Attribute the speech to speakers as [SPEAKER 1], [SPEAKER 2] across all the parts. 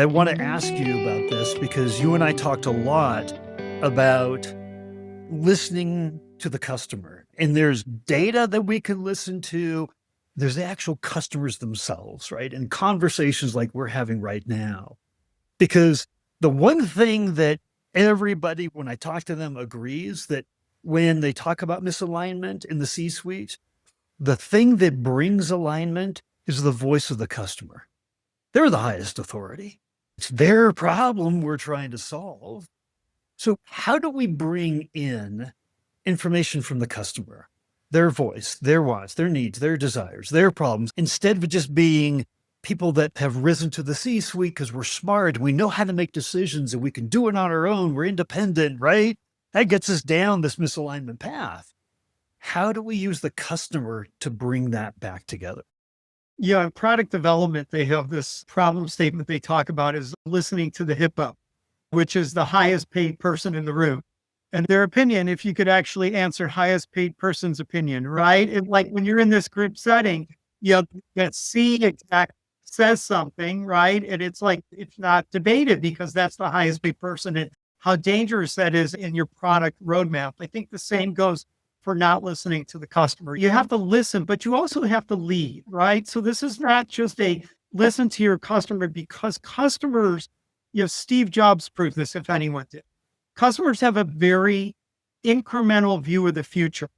[SPEAKER 1] I want to ask you about this because you and I talked a lot about listening to the customer, and there's data that we can listen to. There's the actual customers themselves, right? And conversations like we're having right now. Because the one thing that everybody, when I talk to them, agrees that when they talk about misalignment in the C suite, the thing that brings alignment is the voice of the customer. They're the highest authority. It's their problem we're trying to solve. So, how do we bring in information from the customer, their voice, their wants, their needs, their desires, their problems, instead of just being people that have risen to the C suite because we're smart, we know how to make decisions, and we can do it on our own, we're independent, right? That gets us down this misalignment path. How do we use the customer to bring that back together?
[SPEAKER 2] Yeah, in product development, they have this problem statement they talk about is listening to the hippo, which is the highest paid person in the room. And their opinion, if you could actually answer highest paid person's opinion, right? And like when you're in this group setting, that C exact says something, right? And it's like, it's not debated because that's the highest paid person and how dangerous that is in your product roadmap. I think the same goes for not listening to the customer. You have to listen, but you also have to lead, right? So this is not just a listen to your customer because customers, Steve Jobs proved this if anyone did. Customers have a very incremental view of the future.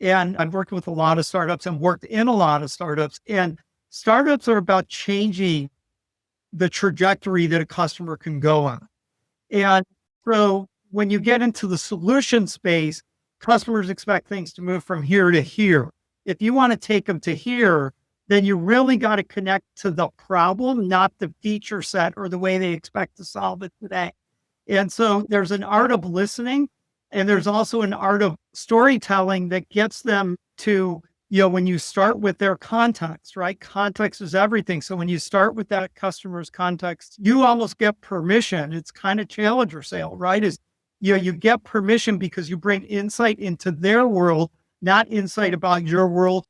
[SPEAKER 2] And I've worked with a lot of startups and worked in a lot of startups, and startups are about changing the trajectory that a customer can go on. And so when you get into the solution space, customers expect things to move from here to here. If you want to take them to here, then you really got to connect to the problem, not the feature set or the way they expect to solve it today. And so there's an art of listening, and there's also an art of storytelling that gets them to, when you start with their context, right? Context is everything. So when you start with that customer's context, you almost get permission. It's kind of challenger sale, right? You get permission because you bring insight into their world, not insight about your world